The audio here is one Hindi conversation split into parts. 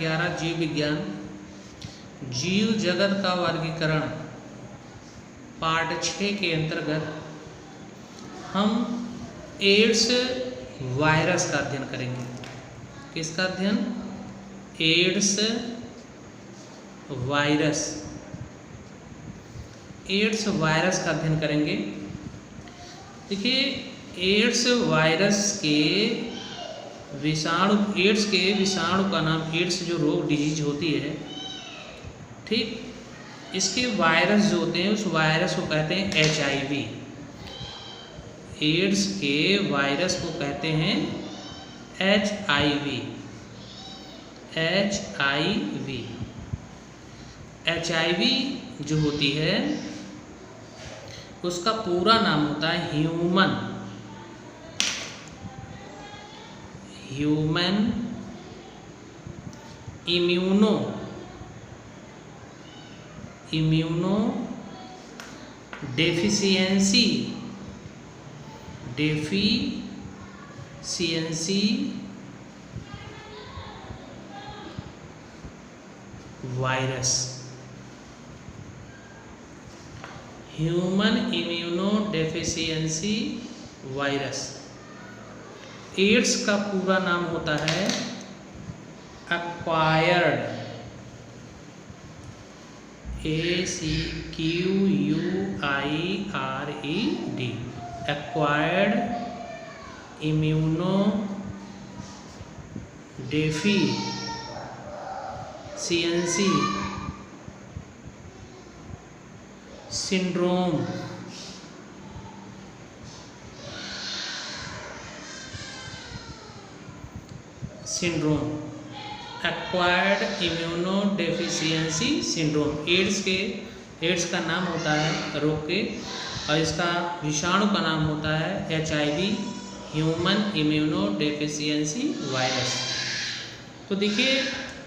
11 जीव विज्ञान, जीव जगत का वर्गीकरण, पार्ट 6 के अंतर्गत हम एड्स वायरस का अध्ययन करेंगे। किसका अध्ययन? AIDS virus. एड्स वायरस का अध्ययन करेंगे। देखिए, एड्स वायरस के विषाणु, एड्स के विषाणु का नाम, एड्स जो रोग डिजीज होती है, ठीक, इसके वायरस जो होते हैं उस वायरस को कहते हैं HIV। एड्स के वायरस को कहते हैं HIV। HIV जो होती है उसका पूरा नाम होता है human immuno deficiency virus. Human immuno deficiency virus. AIDS का पूरा नाम होता है acquired, ACQUIRED, acquired immuno deficiency syndrome. Acquired immuno deficiency syndrome. AIDS का नाम होता है रोग के, और इसका विषाणु का नाम होता है HIV, human immuno deficiency virus. तो देखिए,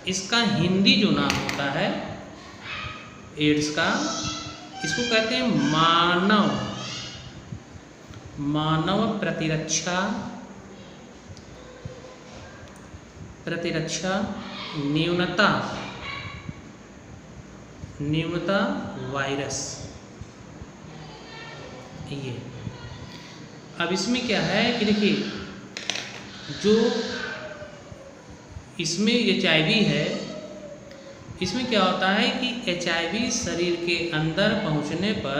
इसका हिंदी जो नाम होता है एड्स का, इसको कहते हैं मानव प्रतिरक्षा न्यूनता वायरस। ये अब इसमें क्या है कि देखिए, जो इसमें HIV है, इसमें क्या होता है कि HIV शरीर के अंदर पहुंचने पर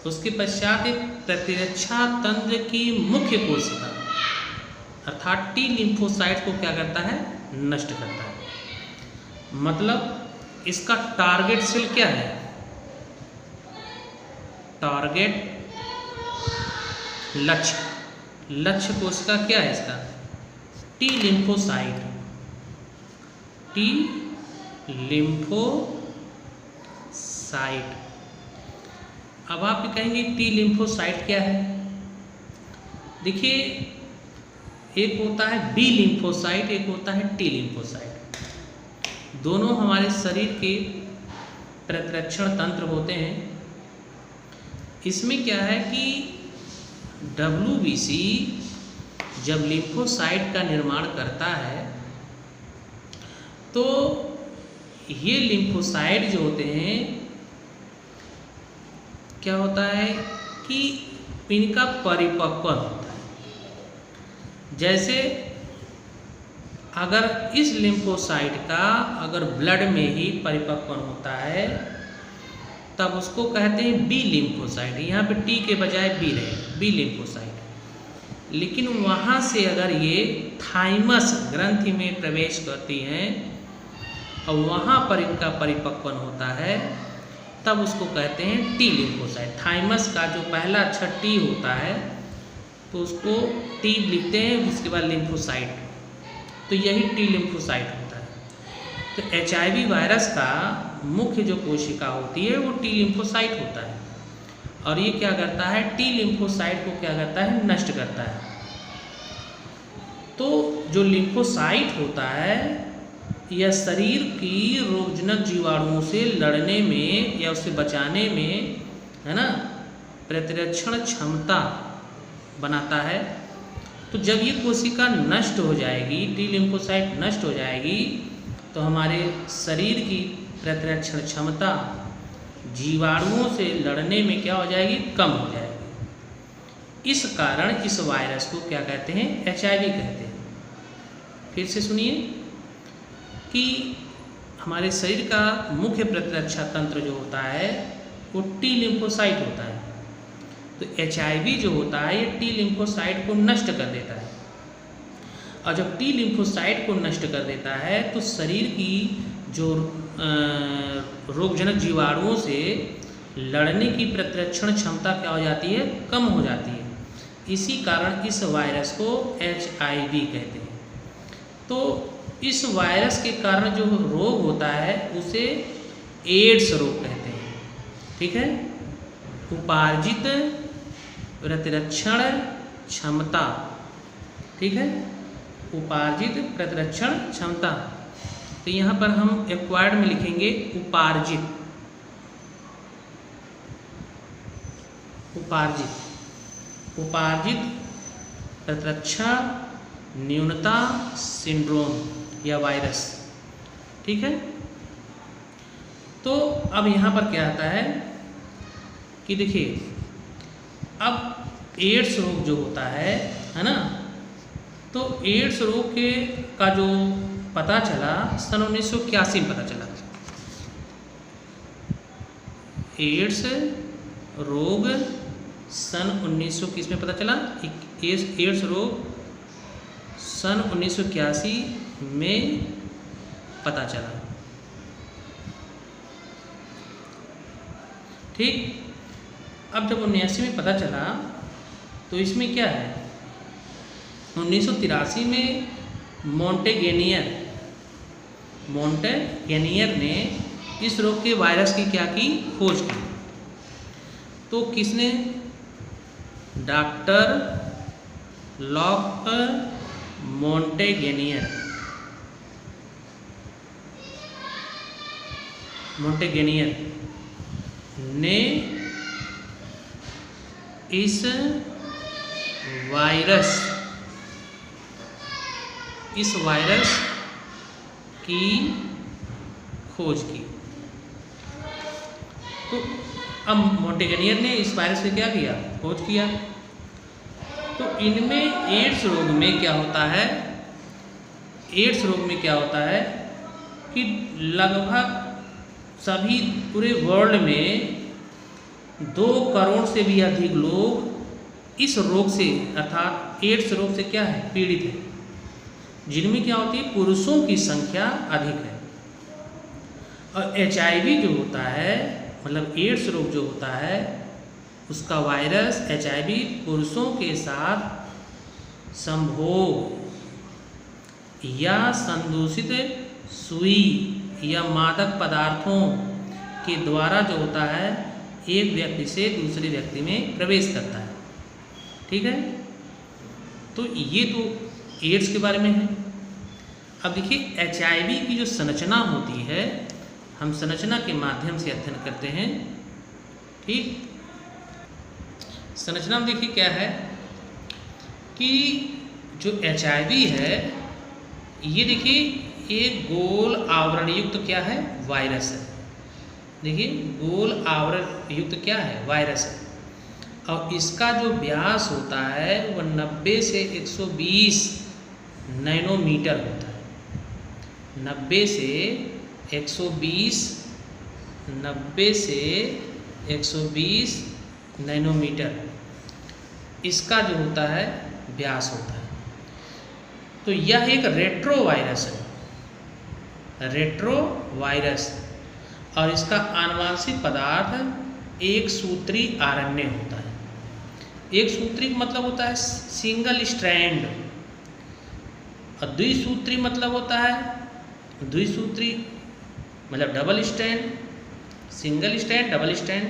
उसके पश्चात एक प्रतिरक्षा तंत्र की मुख्य कोशिका अर्थात T लिम्फोसाइट को क्या करता है? नष्ट करता है। मतलब इसका टारगेट सेल क्या है? टारगेट लक्ष्य कोशिका क्या है इसका? T lymphocyte. अब आप कहेंगे T लिम्फोसाइट क्या है? देखिए, एक होता है B लिम्फोसाइट, एक होता है T लिम्फोसाइट। दोनों हमारे शरीर के प्रतिरक्षण तंत्र होते हैं। इसमें क्या है कि WBC जब लिम्फोसाइट का निर्माण करता है तो ये लिम्फोसाइट जो होते हैं, क्या होता है कि इनका परिपक्वन होता है। जैसे अगर इस लिम्फोसाइट का अगर ब्लड में ही परिपक्वन होता है तब उसको कहते हैं B लिम्फोसाइट। यहाँ पे T के बजाय B रहे, B लिम्फोसाइट। लेकिन वहाँ से अगर ये थाइमस ग्रंथि में प्रवेश करती हैं और वहाँ पर इनका परिपक्वन होता है तब उसको कहते हैं T लिम्फोसाइट। थाइमस का जो पहला अक्षर T होता है तो उसको T लिखते हैं, उसके बाद लिम्फोसाइट, तो यही T लिम्फोसाइट होता है। तो HIV वायरस का मुख्य जो कोशिका होती है वो T लिम्फोसाइट होता है, और ये क्या करता है? T लिम्फोसाइट को क्या करता है? नष्ट करता है। तो जो लिम्फोसाइट होता है यह शरीर की रोगजनक जीवाणुओं से लड़ने में या उससे बचाने में, है ना, प्रतिरक्षण क्षमता बनाता है। तो जब ये कोशिका नष्ट हो जाएगी, टी लिम्फोसाइट नष्ट हो जाएगी, तो हमारे शरीर की प्रतिरक्षण क्षमता जीवाणुओं से लड़ने में क्या हो जाएगी, कम हो जाएगी। इस कारण इस वायरस को क्या कहते हैं, HIV कहते हैं। फिर से सुनिए कि हमारे शरीर का मुख्य प्रतिरक्षा तंत्र जो होता है वो टी लिम्फोसाइट होता है। तो HIV जो होता है ये टी लिम्फोसाइट को नष्ट कर देता है, और जब टी लिम्फोसाइट को नष्ट कर देता है तो शरीर की जो रोगजनक जीवाणुओं से लड़ने की प्रतिरक्षण क्षमता क्या हो जाती है, कम हो जाती है। इसी कारण इस वायरस को HIV कहते हैं। तो इस वायरस के कारण जो रोग होता है उसे एड्स रोग कहते हैं। ठीक है, उपार्जित प्रतिरक्षण क्षमता, ठीक है, उपार्जित प्रतिरक्षण क्षमता। तो यहाँ पर हम एक्वायर्ड में लिखेंगे उपार्जित, उपार्जित, उपार्जित प्रतिरक्षण न्यूनता सिंड्रोम या वायरस। ठीक है, तो अब यहाँ पर क्या आता है कि देखिए, अब एड्स रोग जो होता है ना, तो एड्स रोग का जो पता चला सन 1981 में पता चला। एड्स रोग सन 1921 में पता चला। एड्स रोग सन 1981 में पता चला। ठीक, अब जब 1979 में पता चला तो इसमें क्या है, 1983 में मोंटेगेनियर ने इस रोग के वायरस की क्या की, खोज की। तो किसने, डॉक्टर लॉक मोंटेगेनियर ने इस वायरस की खोज की। तो अब मोंटेगेनियर ने इस वायरस से क्या किया, खोज किया। तो इनमें एड्स रोग में क्या होता है, एड्स रोग में क्या होता है कि लगभग सभी पूरे वर्ल्ड में 2 करोड़ से भी अधिक लोग इस रोग से अर्थात एड्स रोग से क्या है, पीड़ित है, जिनमें क्या होती है, पुरुषों की संख्या अधिक है। और HIV जो होता है, मतलब एड्स रोग जो होता है, उसका वायरस HIV पुरुषों के साथ संभोग या संदूषित सुई या मादक पदार्थों के द्वारा जो होता है एक व्यक्ति से दूसरे व्यक्ति में प्रवेश करता है। ठीक है, तो ये तो एड्स के बारे में है। अब देखिए HIV की जो संरचना होती है, हम संरचना के माध्यम से अध्ययन करते हैं। ठीक, संरचना में देखिए क्या है कि जो HIV है, ये देखिए एक गोल आवरण युक्त क्या है, वायरस है। देखिए गोल आवरण युक्त क्या है, वायरस है। और इसका जो व्यास होता है वह 90 से 120 नैनोमीटर होता है। 90 से 120 नैनोमीटर इसका जो होता है व्यास होता है। तो यह एक रेट्रो वायरस है, रेट्रो वायरस, और इसका आनुवांशिक पदार्थ एक सूत्री RNA होता है। एक सूत्री मतलब होता है सिंगल स्ट्रैंड, और द्विसूत्री मतलब होता है, द्विसूत्री मतलब double strand, single strand, double strand,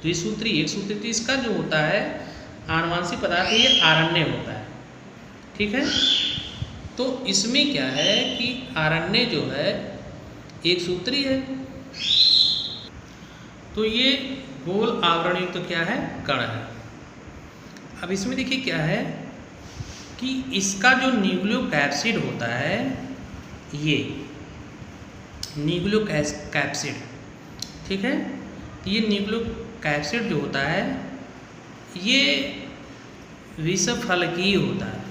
द्विसूत्री, एक सूत्री। तो इसका जो होता है आनुवांशिक पदार्थ ये RNA होता है। ठीक है, तो इसमें क्या है कि RNA जो है एक सूत्री है। तो ये गोल आवरण युक्त तो क्या है, कण है। अब इसमें देखिए क्या है कि इसका जो न्यूक्लियोकैप्सिड होता है, ये न्यूक्लियोकैप्सिड, ठीक है, तो ये न्यूक्लियोकैप्सिड जो होता है ये विषफलकीय होता है,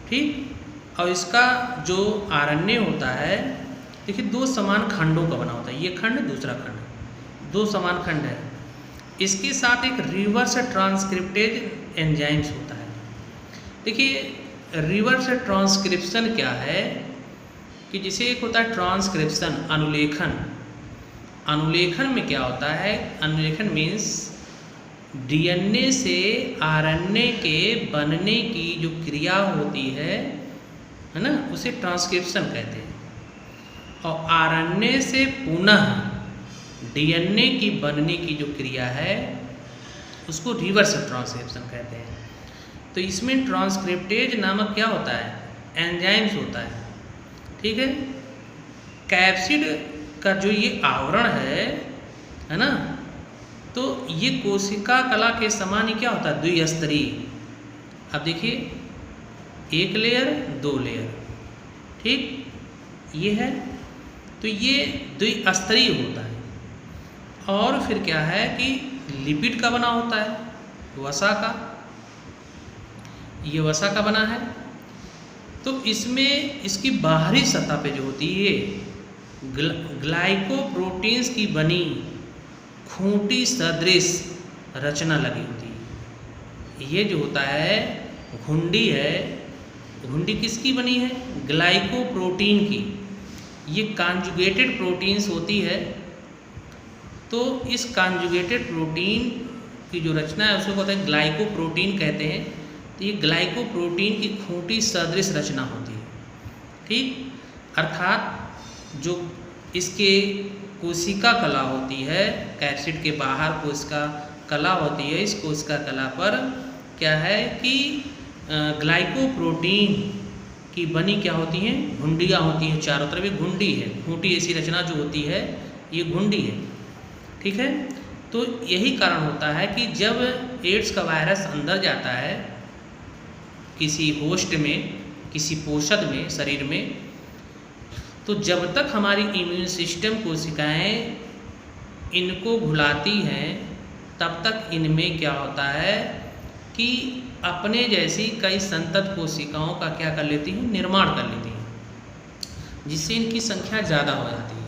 ठीक। और इसका जो आरएनए होता है, देखिए दो समान खंडों का बना होता है, ये खंड दूसरा खंड, दो समान खंड है। इसके साथ एक रिवर्स ट्रांसक्रिप्टेज एंजाइम्स होता है। देखिए रिवर्स ट्रांसक्रिप्शन क्या है कि जैसे एक होता है ट्रांसक्रिप्शन, अनुलेखन। अनुलेखन में क्या होता है, अनुलेखन मीन्स डीएनए से आरएनए के बनने की जो क्रिया होती है ना, उसे ट्रांसक्रिप्शन कहते हैं। और आरएनए से पुनः डीएनए की बनने की जो क्रिया है उसको रिवर्स ट्रांसक्रिप्शन कहते हैं। तो इसमें ट्रांसक्रिप्टेज नामक क्या होता है, एंजाइम्स होता है, ठीक है। कैप्सिड का जो ये आवरण है ना, तो ये कोशिका कला के समान ही क्या होता है, द्विस्तरीय। अब देखिए एक लेयर दो लेयर, ठीक, ये है, तो ये द्विस्तरीय होता है। और फिर क्या है कि लिपिड का बना होता है, वसा का, ये वसा का बना है। तो इसमें इसकी बाहरी सतह पे जो होती है ग्लाइकोप्रोटीन्स की बनी खूंटी सदृश रचना लगी होती है। ये जो होता है घुंडी है, घुंडी किसकी बनी है, ग्लाइकोप्रोटीन की। ये कॉन्जुगेटेड प्रोटीन्स होती है। तो इस कॉन्जुगेटेड प्रोटीन की जो रचना है उसको कहते हैं ग्लाइकोप्रोटीन कहते हैं। तो ये ग्लाइकोप्रोटीन की खूंटी सदृश रचना होती है, ठीक। अर्थात जो इसके कोशिका कला होती है, कैप्सिड के बाहर कोशिका कला होती है, इस कोशिका कला पर क्या है कि ग्लाइकोप्रोटीन की बनी क्या होती हैं, घुंडियाँ होती हैं, चारों तरफ एक घुंडी है, खूंटी ऐसी रचना जो होती है ये घुंडी है, ठीक है। तो यही कारण होता है कि जब एड्स का वायरस अंदर जाता है किसी होस्ट में, किसी पोषक में, शरीर में, तो जब तक हमारी इम्यून सिस्टम कोशिकाएँ इनको घुलाती हैं तब तक इनमें क्या होता है कि अपने जैसी कई संतत कोशिकाओं का क्या कर लेती हैं, निर्माण कर लेती हैं, जिससे इनकी संख्या ज़्यादा हो जाती है।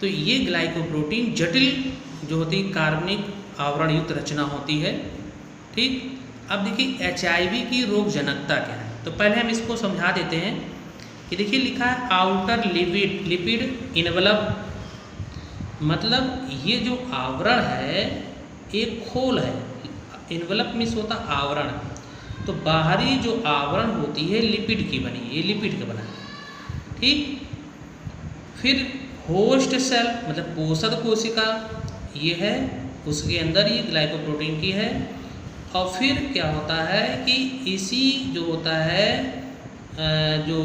तो ये ग्लाइकोप्रोटीन जटिल जो होती है कार्बनिक आवरण युक्त रचना होती है, ठीक। अब देखिए HIV की रोग जनकता क्या है, तो पहले हम इसको समझा देते हैं कि देखिए लिखा है आउटर लिपिड इनवलप, मतलब ये जो आवरण है एक खोल है, इनवलप मीन्स होता आवरण, तो बाहरी जो आवरण होती है लिपिड की बनी है, ये लिपिड का बना है, ठीक। फिर होस्ट सेल मतलब पोषक कोशिका ये है, उसके अंदर ये ग्लाइकोप्रोटीन की है। और फिर क्या होता है कि इसी जो होता है जो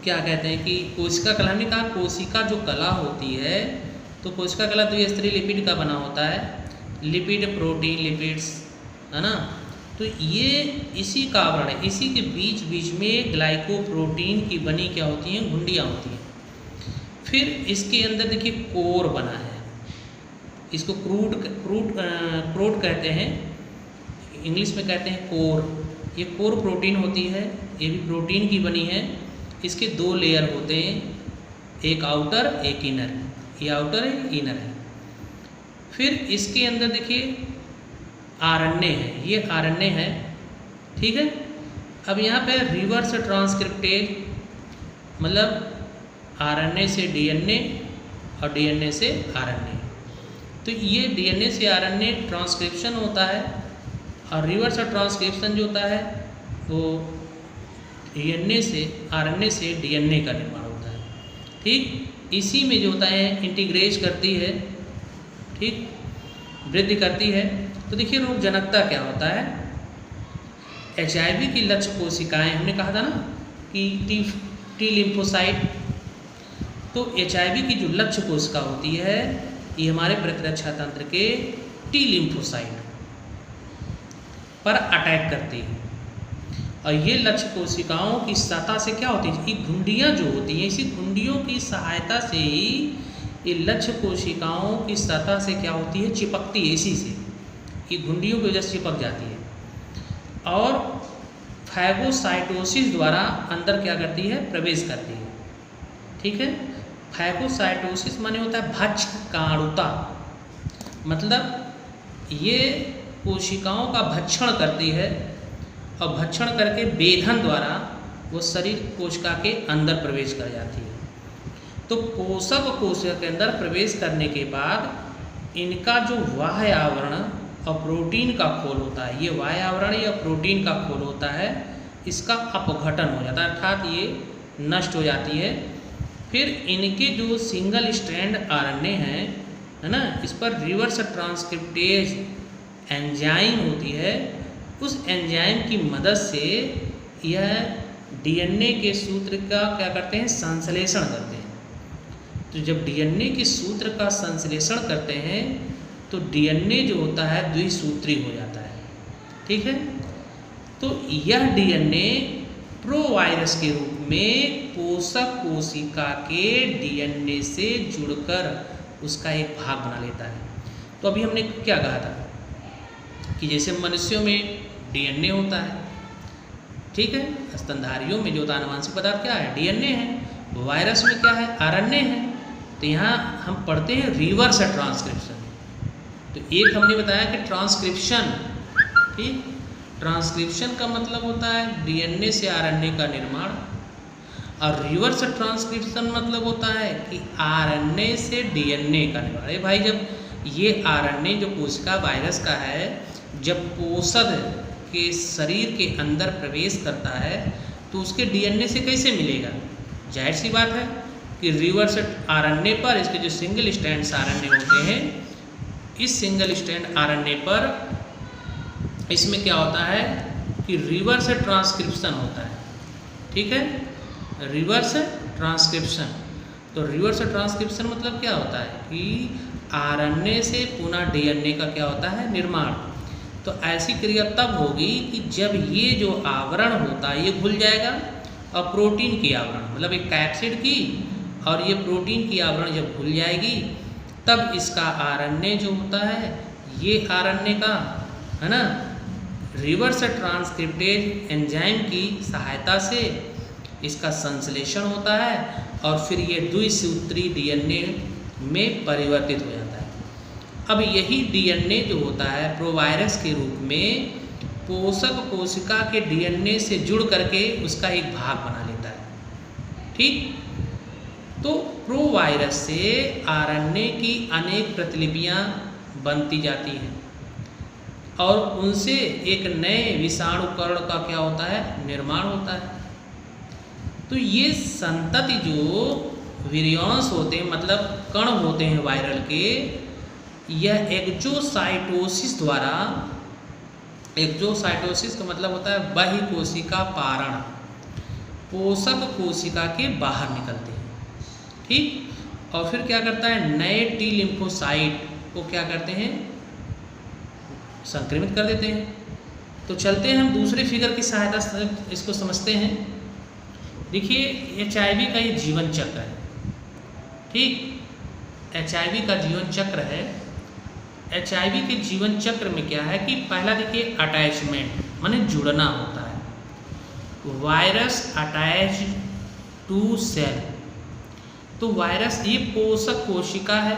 क्या कहते हैं कि कोशिका कला, हमने कहा कोशिका जो कला होती है, तो कोशिका कला द्विस्तरीय लिपिड का बना होता है, लिपिड प्रोटीन लिपिड्स, है ना। तो ये इसी का आवरण है, इसी के बीच बीच में ग्लाइकोप्रोटीन की बनी क्या होती हैं, घुंडियाँ होती हैं। फिर इसके अंदर देखिए कोर बना है, इसको क्रूड कहते हैं, इंग्लिश में कहते हैं कोर। ये कोर प्रोटीन होती है, ये भी प्रोटीन की बनी है। इसके दो लेयर होते हैं, एक आउटर एक इनर, ये आउटर है इनर है। फिर इसके अंदर देखिए आरएनए है, ये आरएनए है, ठीक है। अब यहाँ पे रिवर्स ट्रांसक्रिप्टेज मतलब आरएनए से डीएनए और डीएनए से आरएनए, तो ये डीएनए से आरएनए ट्रांसक्रिप्शन होता है। और रिवर्स ट्रांसक्रिप्शन जो होता है वो डीएनए से आरएनए से डीएनए का निर्माण होता है, ठीक। इसी में जो होता है इंटीग्रेज करती है, ठीक, वृद्धि करती है। तो देखिए रोग जनकता क्या होता है, HIV की लक्ष्य कोशिकाएं, हमने कहा था ना कि टी लिम्फोसाइट, तो HIV की जो लक्ष्य कोशिका होती है ये हमारे प्रतिरक्षा तंत्र के टी लिम्फोसाइट पर अटैक करती है, और ये लक्ष्य कोशिकाओं की सतह से क्या होती है, ये घुंडियाँ जो होती हैं, इसी घुंडियों की सहायता से ही ये लक्ष्य कोशिकाओं की सतह से क्या होती है, चिपकती है। इसी से ये घुंडियों की वजह से चिपक जाती है और फैगोसाइटोसिस द्वारा अंदर क्या करती है, प्रवेश करती है। ठीक है, फैगोसाइटोसिस माने होता है भक्षकाणुता, मतलब ये कोशिकाओं का भक्षण करती है और भक्षण करके वेधन द्वारा वो शरीर कोशिका के अंदर प्रवेश कर जाती है। तो पोषक कोशिका के अंदर प्रवेश करने के बाद इनका जो बाह्य आवरण और प्रोटीन का खोल होता है, ये बाह्य आवरण या प्रोटीन का खोल होता है, इसका अपघटन हो जाता है, अर्थात ये नष्ट हो जाती है। फिर इनके जो सिंगल स्ट्रैंड आरएनए हैं, है ना, इस पर रिवर्स ट्रांसक्रिप्टेज एंजाइम होती है, उस एंजाइम की मदद से यह डीएनए के सूत्र का क्या करते हैं, संश्लेषण करते हैं। तो जब डीएनए के सूत्र का संश्लेषण करते हैं तो डीएनए जो होता है द्विसूत्री हो जाता है। ठीक है, तो यह डीएनए प्रोवायरस के रूप में पोषक कोशिका के डीएनए से जुड़कर उसका एक भाग बना लेता है। तो अभी हमने क्या कहा था कि जैसे मनुष्यों में डीएनए होता है, ठीक है, स्तनधारियों में जो होता है आनुवंशिक पदार्थ क्या है, डीएनए है, वायरस में क्या है, आरएनए है। तो यहाँ हम पढ़ते हैं रिवर्स ट्रांसक्रिप्शन। तो एक हमने बताया कि ट्रांसक्रिप्शन, ठीक, ट्रांसक्रिप्शन का मतलब होता है डीएनए से आरएनए का निर्माण, और रिवर्स ट्रांसक्रिप्शन मतलब होता है कि आरएनए से डीएनए का निर्माण। अरे भाई, जब ये आरएनए जो कोशिका वायरस का है, जब पोषक के शरीर के अंदर प्रवेश करता है तो उसके डीएनए से कैसे मिलेगा? जाहिर सी बात है कि रिवर्स आरएनए पर इसके जो सिंगल स्ट्रैंड आरएनए होते हैं, इस सिंगल स्ट्रैंड आरएनए पर इसमें क्या होता है कि रिवर्स ट्रांसक्रिप्शन होता है। ठीक है, रिवर्स ट्रांसक्रिप्शन। तो रिवर्स ट्रांसक्रिप्शन मतलब क्या होता है कि आरएनए से पुनः डीएनए का क्या होता है, निर्माण। तो ऐसी क्रिया तब होगी कि जब ये जो आवरण होता है ये घुल जाएगा, और प्रोटीन की आवरण मतलब एक कैप्सिड की और ये प्रोटीन की आवरण जब घुल जाएगी, तब इसका आरएनए जो होता है, ये आरएनए का, है ना, रिवर्स ट्रांसक्रिप्टेज एंजाइम की सहायता से इसका संश्लेषण होता है और फिर ये द्विसूत्री डीएनए में परिवर्तित हो जाता है। अब यही डीएनए जो होता है प्रोवायरस के रूप में पोषक कोशिका के डीएनए से जुड़ करके उसका एक भाग बना लेता है। ठीक, तो प्रोवायरस से आरएनए की अनेक प्रतिलिपियां बनती जाती हैं और उनसे एक नए विषाणुकर्ण का क्या होता है, निर्माण होता है। तो ये संतति जो विरियॉन्स होते हैं, मतलब कण होते हैं वायरल के, यह एक्जोसाइटोसिस द्वारा, एक्जोसाइटोसिस का मतलब होता है बहिकोशिका पारण, पोषक कोशिका के बाहर निकलते हैं। ठीक, और फिर क्या करता है, नए टी लिम्फोसाइट को क्या करते हैं, संक्रमित कर देते हैं। तो चलते हैं हम दूसरे फिगर की सहायता से इसको समझते हैं। देखिए, HIV का ये जीवन चक्र है। ठीक, HIV का जीवन चक्र है। HIV के जीवन चक्र में क्या है कि पहला देखिए अटैचमेंट माने जुड़ना होता है। वायरस अटैच टू सेल, तो वायरस ये पोषक कोशिका है,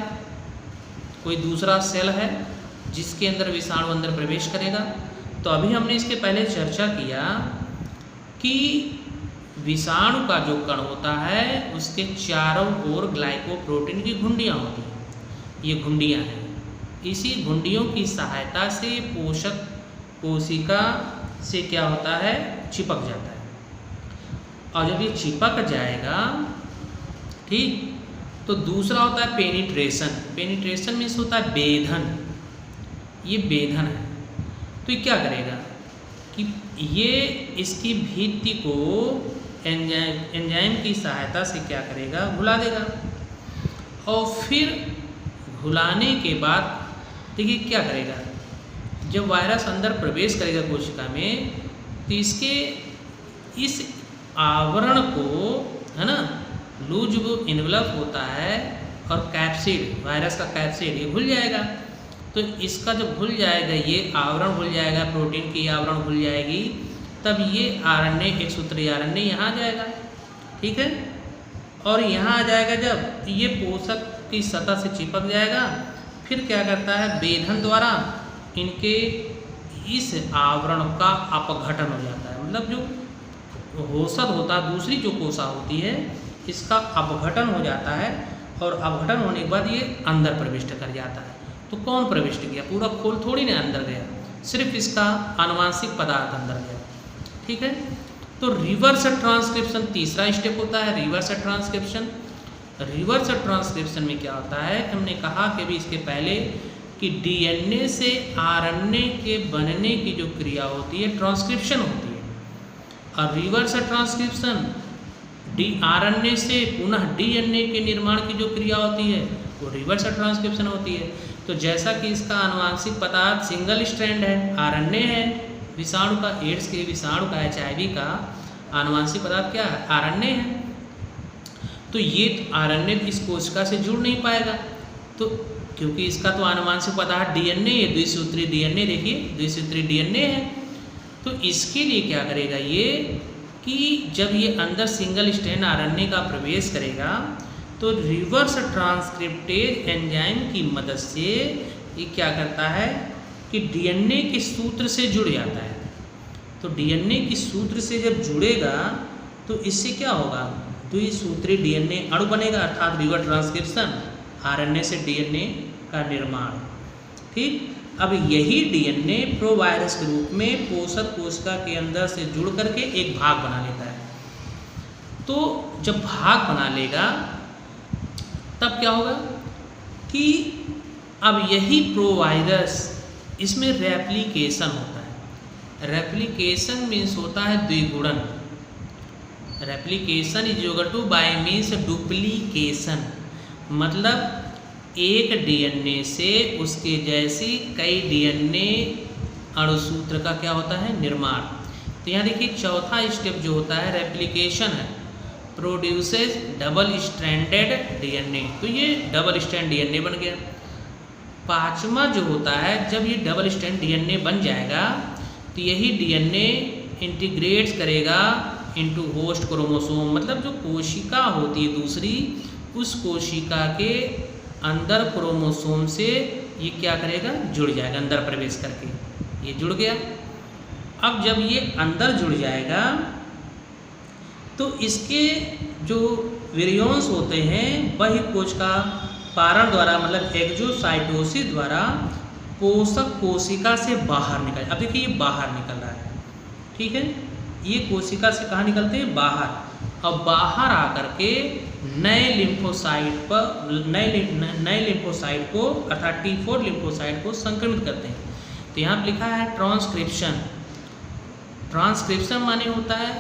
कोई दूसरा सेल है जिसके अंदर विषाणु अंदर प्रवेश करेगा। तो अभी हमने इसके पहले चर्चा किया कि विषाणु का जो कण होता है उसके चारों ओर ग्लाइकोप्रोटीन की घुंडियाँ होती हैं। ये घुंडियाँ हैं, इसी घुंडियों की सहायता से पोषक कोशिका से क्या होता है, चिपक जाता है। और जब ये चिपक जाएगा, ठीक, तो दूसरा होता है पेनिट्रेशन। पेनिट्रेशन मीन्स होता है वेधन, ये वेधन है। तो ये क्या करेगा कि ये इसकी भित्ति को एंजाइम की सहायता से क्या करेगा, घुला देगा। और फिर घुलाने के बाद देखिए क्या करेगा, जब वायरस अंदर प्रवेश करेगा कोशिका में, तो इसके इस आवरण को, है ना, लूज वो इन्वेलप होता है और कैप्सिड, वायरस का कैप्सिड ये घुल जाएगा। तो इसका जब घुल जाएगा, ये आवरण घुल जाएगा, प्रोटीन की आवरण घुल जाएगी, तब ये आरएनए, एक सूत्री आरएनए यहाँ आ जाएगा, ठीक है। और यहाँ आ जाएगा जब ये पोषक की सतह से चिपक जाएगा, फिर क्या करता है, वेधन द्वारा इनके इस आवरण का अपघटन हो जाता है। मतलब जो होसद होता है, दूसरी जो कोशिका होती है, इसका अपघटन हो जाता है और अपघटन होने के बाद ये अंदर प्रविष्ट कर जाता है। तो कौन प्रविष्ट किया, पूरा खोल थोड़ी ना अंदर गया, सिर्फ इसका आनुवांशिक पदार्थ अंदर गया, ठीक है। तो रिवर्स ट्रांसक्रिप्शन तीसरा स्टेप होता है, रिवर्स ट्रांसक्रिप्शन। रिवर्स ट्रांसक्रिप्शन में क्या होता है, हमने कहा कि भी इसके पहले कि डीएनए से आरएनए के बनने की जो क्रिया होती है ट्रांसक्रिप्शन होती है, और रिवर्स ट्रांसक्रिप्शन आरएनए से पुनः डीएनए के निर्माण की जो क्रिया होती है वो रिवर्स ट्रांसक्रिप्शन होती है। तो जैसा कि इसका आनुवांशिक पदार्थ सिंगल स्ट्रैंड है, आरएनए है, विषाणु का, एड्स के विषाणु का, एचआईवी का आनुवांशिक पदार्थ क्या है, आरएनए है। तो ये आरएनए इस कोशिका से जुड़ नहीं पाएगा, तो क्योंकि इसका तो आनुवांशिक पदार्थ डीएनए है, द्विसूत्री डीएनए, देखिए द्विसूत्री डीएनए है। तो इसके लिए क्या करेगा ये कि जब ये अंदर सिंगल स्ट्रैंड आरएनए का प्रवेश करेगा तो रिवर्स ट्रांसक्रिप्टेज एंजाइम की मदद से ये क्या करता है कि डीएनए के सूत्र से जुड़ जाता है। तो डीएनए की सूत्र से जब जुड़ेगा तो इससे क्या होगा, द्विसूत्री डीएनए अणु बनेगा, अर्थात रिवर्स ट्रांसक्रिप्शन, आरएनए से डीएनए का निर्माण, ठीक। अब यही डीएनए प्रोवायरस के रूप में पोषक कोशिका के अंदर से जुड़ करके एक भाग बना लेता है। तो जब भाग बना लेगा तब क्या होगा कि अब यही प्रोवायरस, इसमें रेप्लिकेशन होता है। रेप्लिकेशन मीन्स होता है द्विगुणन। Replication is equal to by means duplication, मतलब एक डीएनए से उसके जैसी कई डीएनए अणुसूत्र का क्या होता है, निर्माण। तो यहाँ देखिए चौथा स्टेप जो होता है रेप्लिकेशन है, प्रोड्यूसेस डबल स्ट्रैंडेड डीएनए। तो ये डबल स्ट्रैंड डीएनए बन गया। पांचवा जो होता है, जब ये डबल स्ट्रैंड डीएनए बन जाएगा तो यही डीएनए इंटीग्रेट्स करेगा इनटू होस्ट क्रोमोसोम, मतलब जो कोशिका होती है दूसरी, उस कोशिका के अंदर क्रोमोसोम से ये क्या करेगा, जुड़ जाएगा, अंदर प्रवेश करके ये जुड़ गया। अब जब ये अंदर जुड़ जाएगा तो इसके जो विरियॉन्स होते हैं वही कोशिका पारण द्वारा, मतलब एक्सोसाइटोसिस द्वारा पोषक कोशिका से बाहर निकल। अब देखिए ये बाहर निकल रहा है, ठीक है, ये कोशिका से कहाँ निकलते हैं, बाहर। और बाहर आकर के नए लिम्फोसाइट पर नए लिम्फोसाइट को अर्थात T4 लिम्फोसाइट को संक्रमित करते हैं। तो यहाँ पर लिखा है ट्रांसक्रिप्शन। ट्रांसक्रिप्शन माने होता है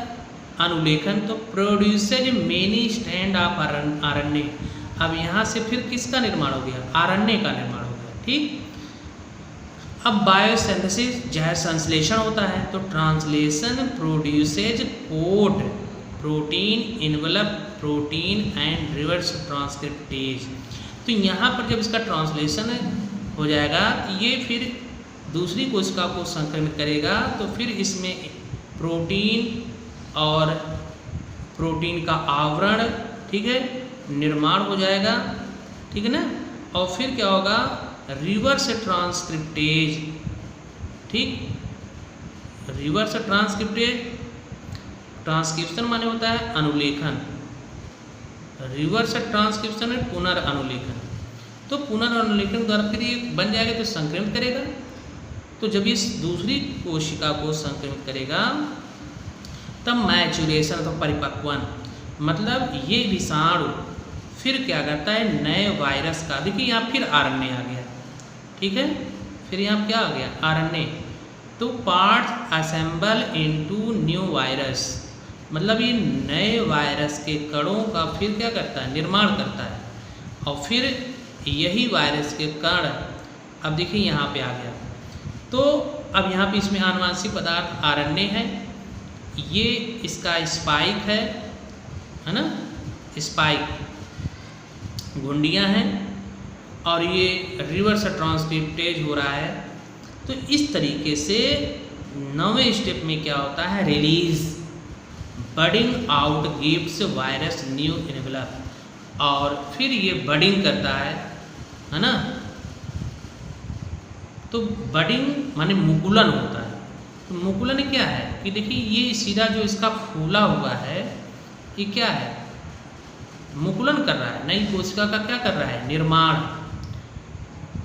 अनुलेखन। तो produces many strand of RNA. अब यहाँ से फिर किसका निर्माण हो गया, आरएनए का निर्माण हो गया, ठीक। अब बायोसिंथेसिस जैव संश्लेषण होता है। तो translation produces code protein envelope protein and reverse transcriptase. तो यहाँ पर जब इसका ट्रांसलेशन हो जाएगा ये फिर दूसरी कोशिका को संक्रमित करेगा, तो फिर इसमें प्रोटीन और प्रोटीन का आवरण, ठीक है, निर्माण हो जाएगा, ठीक है ना। और फिर क्या होगा, रिवर्स ट्रांसक्रिप्टेज, ठीक। रिवर्स ट्रांसक्रिप्टेज, ट्रांसक्रिप्शन माने होता है अनुलेखन, रिवर्स ट्रांसक्रिप्शन है पुनर्अनुलेखन। तो पुनर्अनुलेखन द्वारा फिर ये बन जाएगा तो संक्रमित करेगा। तो जब इस दूसरी कोशिका को संक्रमित करेगा तब मैचुरेशन अथवा परिपक्वन, मतलब ये विषाणु फिर क्या करता है, नए वायरस का, देखिए यहाँ फिर आरएनए आ गया, ठीक है, फिर यहाँ क्या आ गया, आरएनए। तो parts assemble into new virus, मतलब ये नए वायरस के कणों का फिर क्या करता है, निर्माण करता है। और फिर यही वायरस के कण अब देखिए यहाँ पे आ गया। तो अब यहाँ पे इसमें आनुवांशिक पदार्थ आरएनए है, ये इसका स्पाइक है ना, स्पाइक घुंडियाँ हैं, और ये रिवर्स ट्रांसक्रिप्टेज हो रहा है। तो इस तरीके से 9वें स्टेप में क्या होता है, release budding out gives virus new envelope, और फिर ये बडिंग करता है ना। तो बडिंग माने मुकुलन होता है। तो मुकुलन क्या है कि देखिए ये सीधा जो इसका फूला हुआ है ये क्या है, मुकुलन कर रहा है, नई कोशिका का क्या कर रहा है, निर्माण।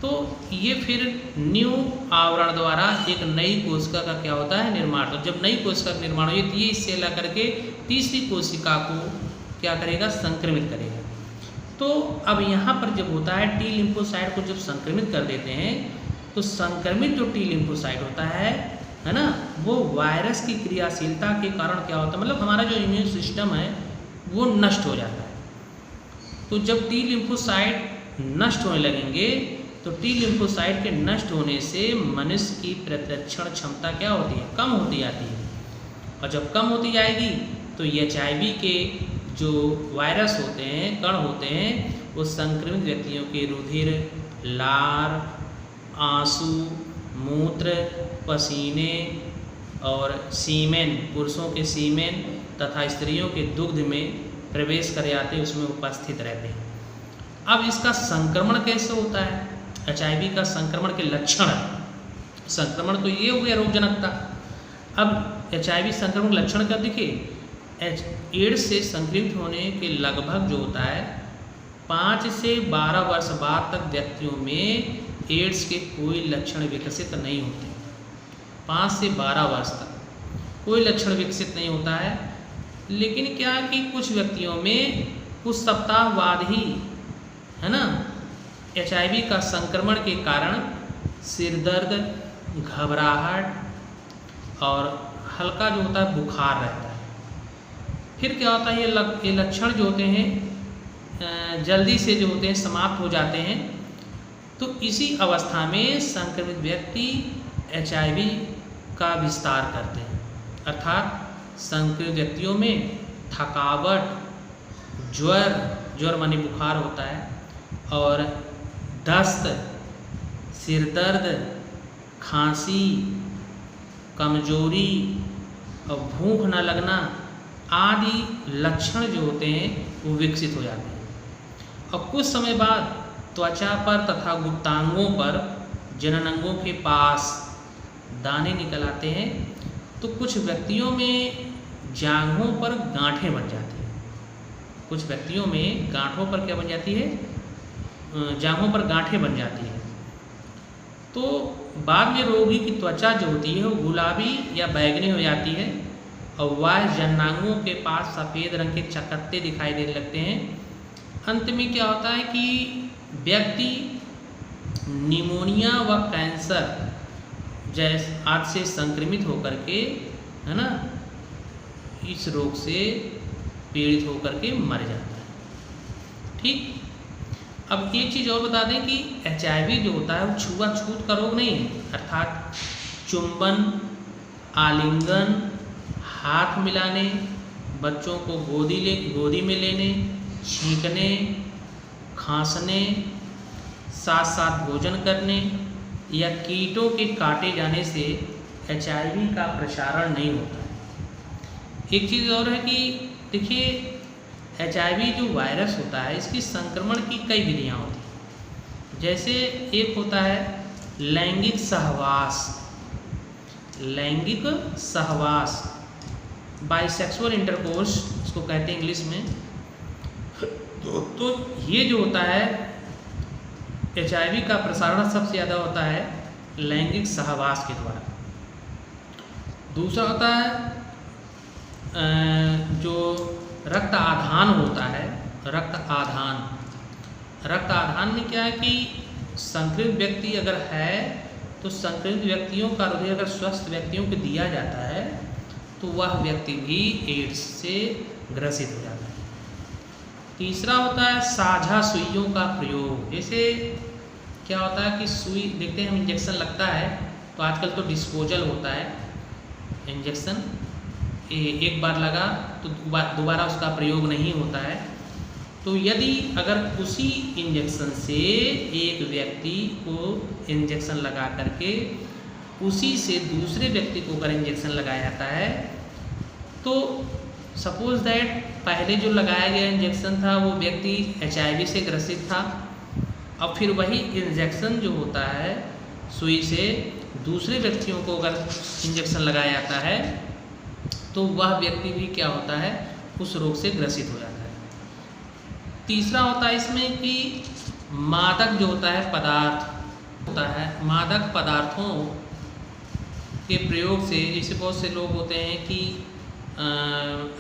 तो ये फिर न्यू आवरण द्वारा एक नई कोशिका का क्या होता है, निर्माण। तो जब नई कोशिका का निर्माण हो तो ये इससे ला करके तीसरी कोशिका को क्या करेगा, संक्रमित करेगा। तो अब यहाँ पर जब होता है टी लिम्फोसाइट को जब संक्रमित कर देते हैं तो संक्रमित जो टी लिम्फोसाइट होता है ना, वो वायरस की क्रियाशीलता के कारण क्या होता है, मतलब हमारा जो इम्यून सिस्टम है वो नष्ट हो जाता है। तो जब टी लिम्फोसाइट नष्ट होने लगेंगे तो टी लिम्फोसाइट के नष्ट होने से मनुष्य की प्रतिरक्षण क्षमता क्या होती है, कम होती जाती है। और जब कम होती जाएगी तो HIV के जो वायरस होते हैं, कण होते हैं, वो संक्रमित व्यक्तियों के रुधिर, लार, आंसू, मूत्र, पसीने और सीमेन, पुरुषों के सीमेन तथा स्त्रियों के दुग्ध में प्रवेश कर जाते हैं, उसमें उपस्थित रहते हैं। अब इसका संक्रमण कैसे होता है, HIV का संक्रमण के लक्षण, संक्रमण तो ये हो गया रोगजनकता। अब HIV संक्रमण लक्षण क्या दिखे, एड्स से संक्रमित होने के लगभग जो होता है 5 से 12 वर्ष बाद तक व्यक्तियों में एड्स के कोई लक्षण विकसित नहीं होते। 5 से 12 वर्ष तक कोई लक्षण विकसित नहीं होता है। लेकिन क्या है कि कुछ व्यक्तियों में कुछ सप्ताह बाद ही है ना HIV का संक्रमण के कारण सिर दर्द, घबराहट और हल्का जो होता है बुखार रहता है। फिर क्या होता है, ये लक्षण जो होते हैं जल्दी से जो होते हैं समाप्त हो जाते हैं। तो इसी अवस्था में संक्रमित व्यक्ति HIV का विस्तार करते हैं, अर्थात संक्रमित व्यक्तियों में थकावट, ज्वर माने बुखार होता है, और दस्त, सिर दर्द, खांसी, कमजोरी और भूख न लगना आदि लक्षण जो होते हैं वो विकसित हो जाते हैं। और कुछ समय बाद त्वचा पर तथा गुप्तांगों पर, जननांगों के पास दाने निकल आते हैं। तो कुछ व्यक्तियों में जांघों पर गांठें बन जाती हैं। कुछ व्यक्तियों में गांठों पर क्या बन जाती है, जांघों पर गांठें बन जाती हैं। तो बाद में रोगी की त्वचा जो होती है वो गुलाबी या बैंगनी हो जाती है, और वह जननांगों के पास सफ़ेद रंग के चकत्ते दिखाई देने लगते हैं। अंत में क्या होता है कि व्यक्ति निमोनिया व कैंसर जैसे आदि से संक्रमित होकर के है ना इस रोग से पीड़ित होकर के मर जाता है। ठीक, अब एक चीज़ और बता दें कि HIV जो होता है वो छुआछूत का रोग नहीं है, अर्थात चुंबन, आलिंगन, हाथ मिलाने, बच्चों को गोदी में लेने, छींकने, खांसने, साथ साथ भोजन करने या कीटों के काटे जाने से HIV का प्रसारण नहीं होता है। एक चीज़ और है कि देखिए HIV जो वायरस होता है इसकी संक्रमण की कई विधियाँ होती हैं। जैसे एक होता है लैंगिक सहवास, बाइसेक्सुअल इंटरकोर्स इसको कहते हैं इंग्लिश में। तो ये जो होता है HIV का प्रसारण सबसे ज़्यादा होता है लैंगिक सहवास के द्वारा। दूसरा होता है जो रक्त आधान होता है, रक्त आधान में क्या है कि संक्रमित व्यक्ति अगर है तो संक्रमित व्यक्तियों का हृदय अगर स्वस्थ व्यक्तियों को दिया जाता है तो वह व्यक्ति भी एड्स से ग्रसित हो जाता है। तीसरा होता है साझा सुइयों का प्रयोग। जैसे क्या होता है कि सुई देखते हैं हम, इंजेक्शन लगता है तो आजकल तो डिस्पोजल होता है इंजेक्शन, एक बार लगा तो दोबारा उसका प्रयोग नहीं होता है। तो यदि अगर उसी इंजेक्शन से एक व्यक्ति को इंजेक्शन लगा करके उसी से दूसरे व्यक्ति को अगर इंजेक्शन लगाया जाता है तो सपोज दैट पहले जो लगाया गया इंजेक्शन था वो व्यक्ति HIV से ग्रसित था, अब फिर वही इंजेक्शन जो होता है सुई से दूसरे व्यक्तियों को अगर इंजेक्शन लगाया जाता है तो वह व्यक्ति भी क्या होता है, उस रोग से ग्रसित हो जाता है। तीसरा होता है इसमें कि मादक जो होता है पदार्थ होता है, मादक पदार्थों के प्रयोग से, जैसे बहुत से लोग होते हैं कि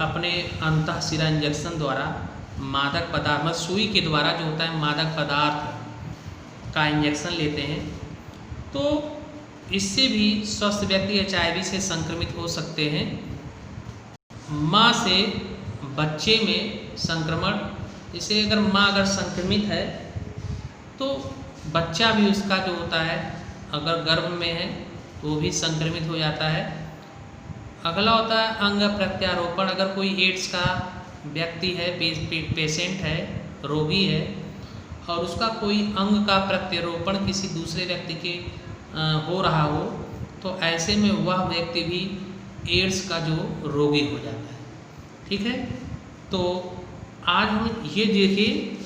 अपने अंतःशिरा इंजेक्शन द्वारा मादक पदार्थ मतलब सुई के द्वारा जो होता है मादक पदार्थ का इंजेक्शन लेते हैं, तो इससे भी स्वस्थ व्यक्ति HIV से संक्रमित हो सकते हैं। माँ से बच्चे में संक्रमण, जैसे अगर माँ अगर संक्रमित है तो बच्चा भी उसका जो होता है अगर गर्भ में है तो वो भी संक्रमित हो जाता है। अगला होता है अंग प्रत्यारोपण, अगर कोई एड्स का व्यक्ति है, पेशेंट है, रोगी है और उसका कोई अंग का प्रत्यारोपण किसी दूसरे व्यक्ति के हो रहा हो तो ऐसे में वह व्यक्ति भी एड्स का जो रोगी हो जाता है। ठीक है, तो आज हम ये देखें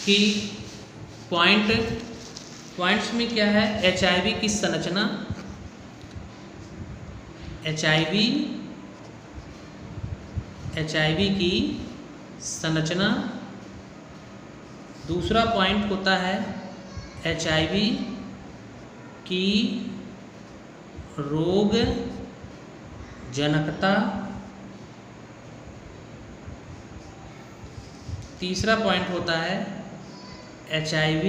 कि पॉइंट्स में क्या है, HIV की संरचना, HIV की संरचना। दूसरा पॉइंट होता है HIV की रोग जनकता। तीसरा पॉइंट होता है HIV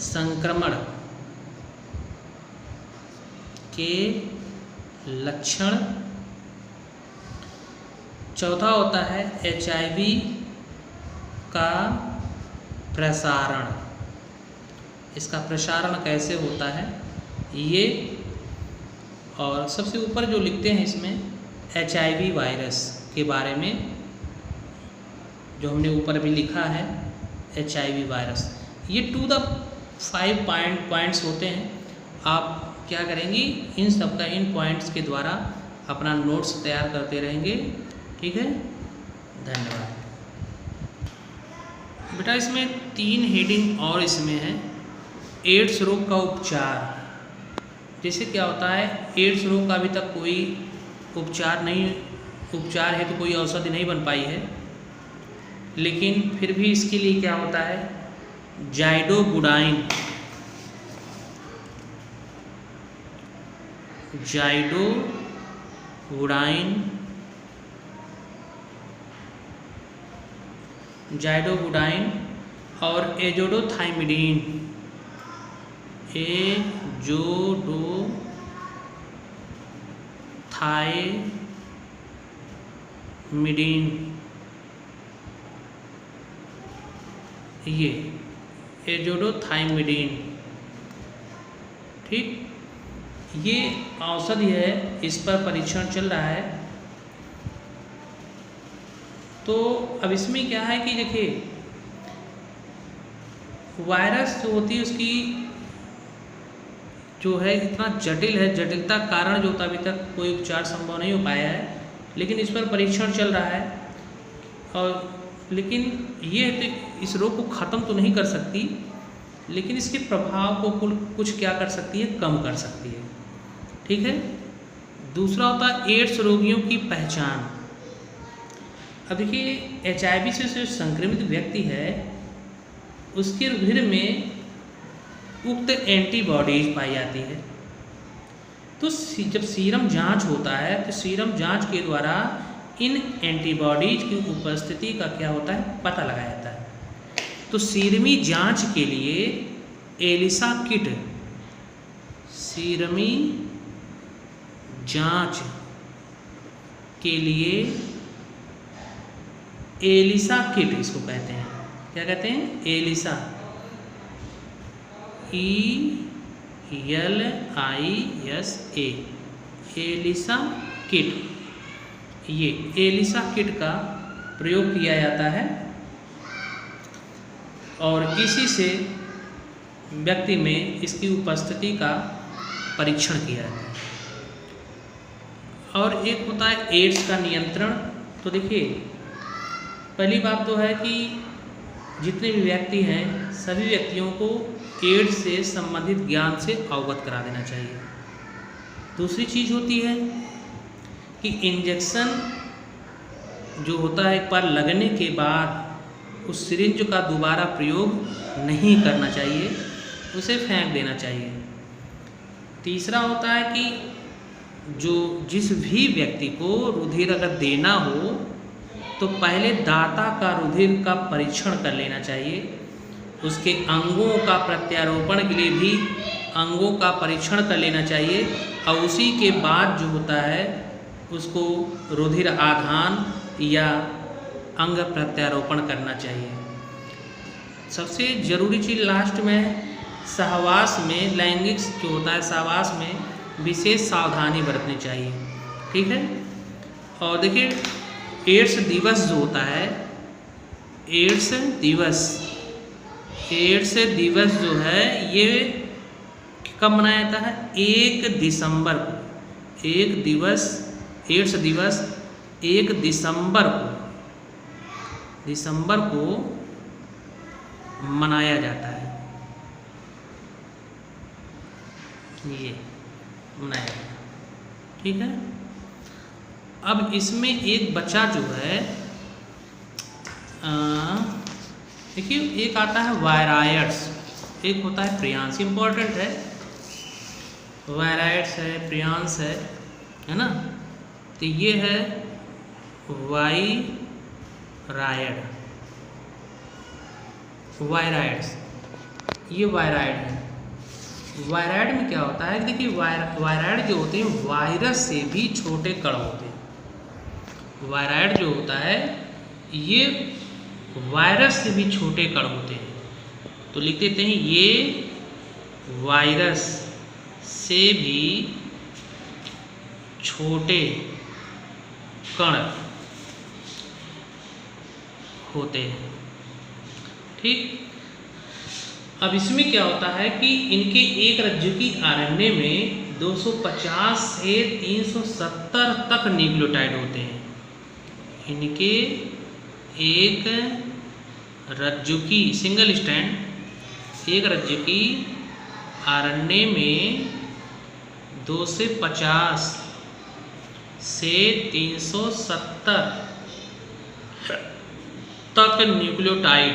संक्रमण के लक्षण। चौथा होता है HIV का प्रसारण, इसका प्रसारण कैसे होता है ये। और सबसे ऊपर जो लिखते हैं इसमें HIV वायरस के बारे में जो हमने ऊपर भी लिखा है HIV वायरस, ये 2 the 5 पॉइंट्स होते हैं। आप क्या करेंगी, इन सब का इन पॉइंट्स के द्वारा अपना नोट्स तैयार करते रहेंगे। ठीक है, धन्यवाद बेटा। इसमें 3 हेडिंग और इसमें है। एड्स रोग का उपचार, जैसे क्या होता है एड्स रोग का अभी तक कोई उपचार है तो कोई औषधि नहीं बन पाई है, लेकिन फिर भी इसके लिए क्या होता है ज़ाइडोबुडाइन और एजोडोथाइमिडीन ये एजोडोथाइमिडीन, ठीक, ये औषधि है, इस पर परीक्षण चल रहा है। तो अब इसमें क्या है कि देखिए वायरस जो होती है उसकी जो है इतना जटिल है, जटिलता कारण जो होता अभी तक कोई उपचार संभव नहीं हो पाया है, लेकिन इस पर परीक्षण चल रहा है। और लेकिन ये इस रोग को ख़त्म तो नहीं कर सकती, लेकिन इसके प्रभाव को कुछ क्या कर सकती है, कम कर सकती है। ठीक है, दूसरा होता है एड्स रोगियों की पहचान। अब देखिए HIV से जो संक्रमित व्यक्ति है उसके रुधिर में उक्त एंटीबॉडीज पाई जाती है। तो जब सीरम जांच होता है तो सीरम जांच के द्वारा इन एंटीबॉडीज की उपस्थिति का क्या होता है पता लगाया जाता है। तो सीरमी जांच के लिए एलिसा किट, सीरमी जांच के लिए एलिसा किट इसको कहते हैं। क्या कहते हैं? ELISA, LISA, ELISA kit. ये एलिसा किट का प्रयोग किया जाता है और इसी से व्यक्ति में इसकी उपस्थिति का परीक्षण किया जाता है। और एक होता है एड्स का नियंत्रण। तो देखिए, पहली बात तो है कि जितने भी व्यक्ति हैं सभी व्यक्तियों को एड्स से संबंधित ज्ञान से अवगत करा देना चाहिए। दूसरी चीज़ होती है कि इंजेक्शन जो होता है एक बार लगने के बाद उस सिरिंज का दोबारा प्रयोग नहीं करना चाहिए, उसे फेंक देना चाहिए। तीसरा होता है कि जिस भी व्यक्ति को रुधिर अगर देना हो तो पहले दाता का रुधिर का परीक्षण कर लेना चाहिए। उसके अंगों का प्रत्यारोपण के लिए भी अंगों का परीक्षण कर लेना चाहिए और उसी के बाद जो होता है उसको रुधिर आधान या अंग प्रत्यारोपण करना चाहिए। सबसे ज़रूरी चीज़ लास्ट में, सहवास में, लैंगिक जो होता है सहवास में विशेष सावधानी बरतनी चाहिए। ठीक है। और देखिए, एड्स दिवस जो होता है, एड्स दिवस जो है ये कब मनाया जाता है? 1 दिसंबर को। एड्स दिवस 1 दिसंबर को मनाया जाता है। ये मनाया जाता है। ठीक है। अब इसमें एक बच्चा जो है, देखिए, एक आता है वायराइड्स, एक होता है प्रियांस। इम्पोर्टेंट है, वायराइड्स है, प्रियांस है ना। तो ये है वायराइड्स, ये वायराइड है। वायराइड में क्या होता है? देखिए, वायराइड जो होते हैं वायरस से भी छोटे कण होते हैं। वायराइड जो होता है ये वायरस से भी छोटे कण होते हैं। तो लिख देते हैं ये वायरस से भी छोटे कण होते हैं। ठीक। अब इसमें क्या होता है कि इनके एक रज्जु की आरएनए में 250 से 370 तक न्यूक्लियोटाइड होते हैं। इनके एक रज्जु की सिंगल स्टैंड, एक रज्जु की आरएनए में 250 से 370 तक न्यूक्लियोटाइड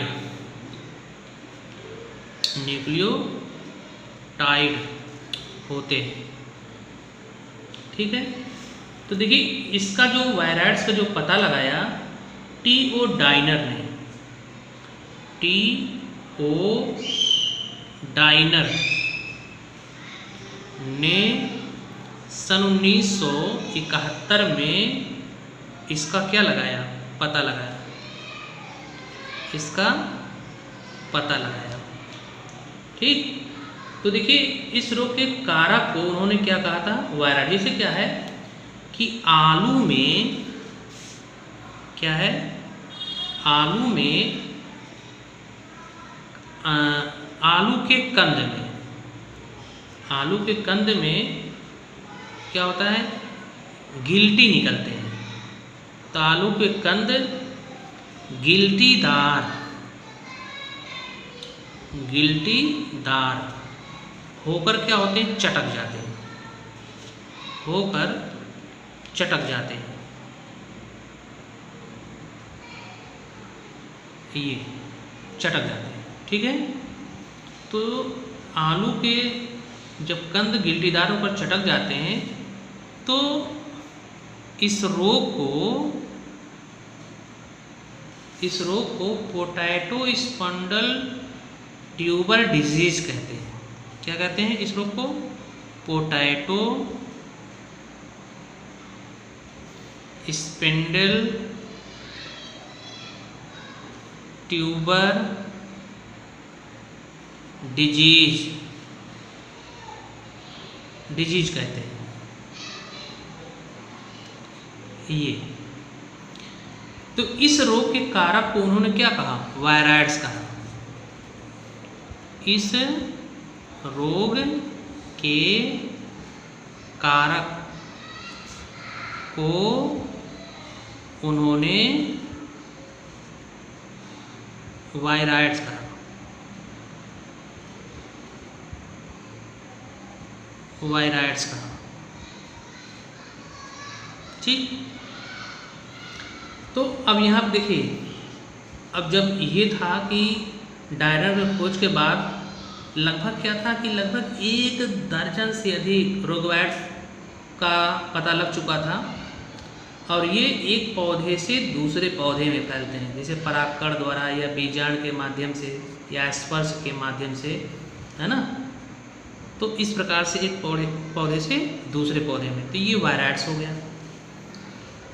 होते हैं। ठीक है। तो देखिए, इसका जो वायराइड्स का जो पता लगाया T.O. डाइनर ने सन 1971 में इसका क्या लगाया? पता लगाया। इसका पता लगाया। ठीक। तो देखिए, इस रोग के कारक को उन्होंने क्या कहा था? वायराइड। जैसे क्या है कि आलू में क्या है? आलू में आलू के कंद में क्या होता है? गिल्टी निकलते हैं। तो आलू के कंद गिल्टीदार होकर क्या होते हैं? चटक जाते हैं। ये चटक जाते हैं। ठीक है। तो आलू के जब कंद गिल्टीदार होकर चटक जाते हैं तो इस रोग को पोटैटो स्पॉन्डल ट्यूबर डिजीज कहते हैं। क्या कहते हैं इस रोग को? पोटैटो स्पॉन्डल ट्यूबर डिजीज डिजीज कहते हैं। ये तो इस रोग के कारक को उन्होंने क्या कहा? वायराइड्स कहा। इस रोग के कारक को उन्होंने वायराइड्स कहा। वायराइड्स कहा, ठीक। तो अब यहाँ पर देखिए, अब जब ये था कि डायरर में खोज के बाद लगभग क्या था कि लगभग 1 दर्जन से अधिक रोगवाइड्स का पता लग चुका था, और ये एक पौधे से दूसरे पौधे में फैलते हैं, जैसे परागकण द्वारा या बीजाणु के माध्यम से या स्पर्श के माध्यम से, है ना। तो इस प्रकार से एक पौधे से दूसरे पौधे में, तो ये वायराइड्स हो गया।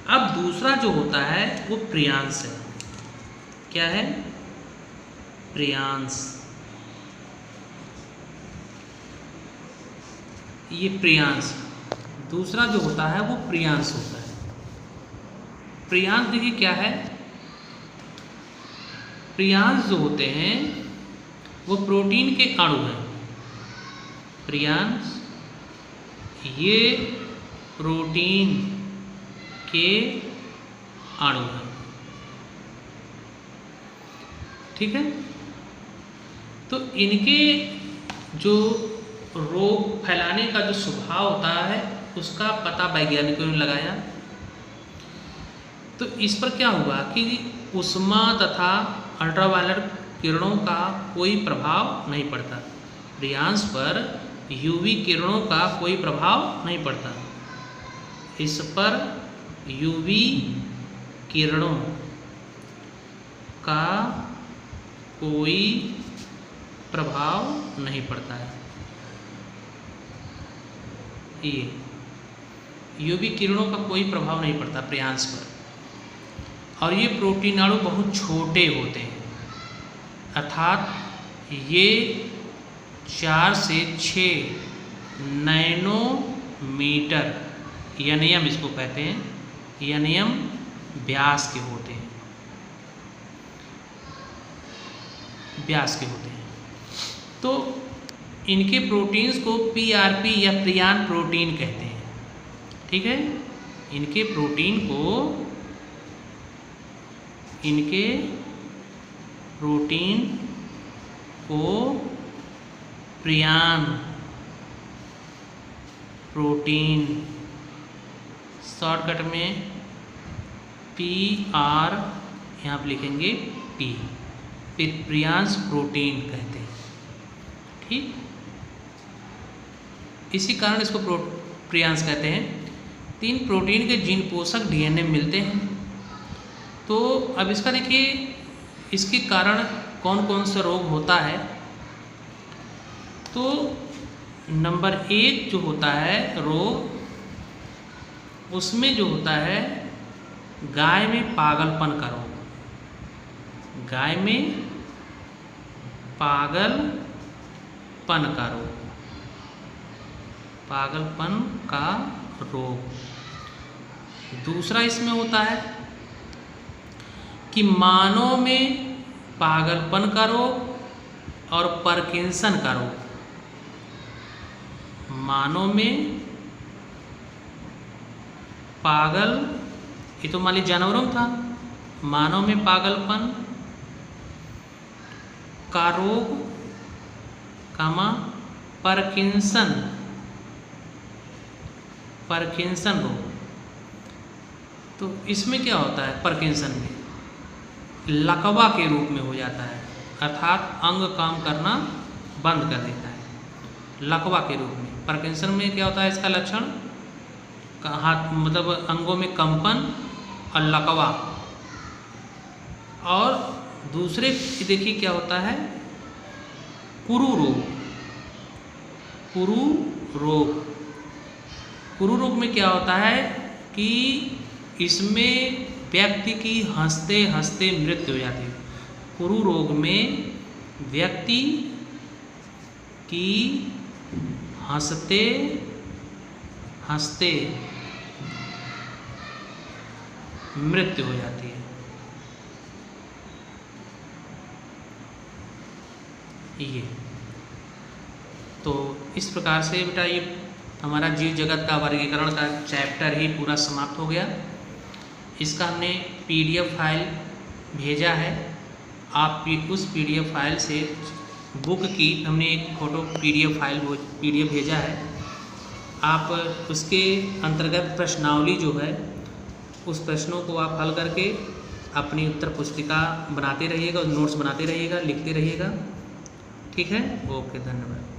अब दूसरा जो होता है वो प्रियांस है। क्या है? प्रियांस। ये प्रियांस दूसरा जो होता है वो प्रियांस होता है। प्रियांस देखिए क्या है? प्रियांस जो होते हैं वो प्रोटीन के अणु हैं। प्रियांस ये प्रोटीन के अणु हैं, ठीक है। तो इनके जो रोग फैलाने का जो स्वभाव होता है उसका पता वैज्ञानिकों ने लगाया। तो इस पर क्या हुआ कि उष्मा तथा अल्ट्रावायलेट किरणों का कोई प्रभाव नहीं पड़ता। प्रियांस पर यूवी किरणों का कोई प्रभाव नहीं पड़ता। इस पर यूवी किरणों का कोई प्रभाव नहीं पड़ता है। ये यूवी किरणों का कोई प्रभाव नहीं पड़ता प्रियांस पर, और ये प्रोटीन अणु बहुत छोटे होते हैं, अर्थात ये 4 से 6 नैनोमीटर एनएम इसको कहते हैं, एनएम व्यास के होते हैं, व्यास के होते हैं। तो इनके प्रोटीन्स को पीआरपी या प्रियान प्रोटीन कहते हैं, ठीक है। इनके प्रोटीन को प्रियान प्रोटीन, शॉर्टकट में PR यहाँ पर लिखेंगे P, फिर प्रियांस प्रोटीन कहते हैं, ठीक। इसी कारण इसको प्रियांस कहते हैं। 3 प्रोटीन के जीन पोषक डीएनए मिलते हैं। तो अब इसका देखिए, इसके कारण कौन कौन सा रोग होता है। तो नंबर 1 जो होता है रोग, उसमें जो होता है गाय में पागलपन का रोग। गाय में पागलपन का रोग, पागलपन का रोग। दूसरा इसमें होता है कि मानव में पागलपन का रोग और पार्किंसन का रोग। मानव में पागल, ये तो मान लीजिए जानवरों में था, मानव में पागलपन का रोग, कामा पार्किंसन रोग। तो इसमें क्या होता है? पार्किंसन में लकवा के रूप में हो जाता है, अर्थात अंग काम करना बंद कर देता है लकवा के रूप में। पार्किंसन में क्या होता है? इसका लक्षण हाथ मतलब अंगों में कंपन और लकवा। और दूसरे देखिए क्या होता है? कुरु रोग। कुरु रोग में क्या होता है कि इसमें व्यक्ति की हंसते हंसते मृत्यु हो जाती है। कुरु रोग में व्यक्ति की हंसते हंसते मृत्यु हो जाती है। ये तो इस प्रकार से बेटा ये हमारा जीव जगत का वर्गीकरण का चैप्टर ही पूरा समाप्त हो गया। इसका हमने PDF फाइल भेजा है। आप उस PDF फाइल से बुक की हमने एक फ़ोटो PDF भेजा है। आप उसके अंतर्गत प्रश्नावली जो है उस प्रश्नों को आप हल करके अपनी उत्तर पुस्तिका बनाते रहिएगा और नोट्स बनाते रहिएगा, लिखते रहिएगा। ठीक है, ओके, धन्यवाद।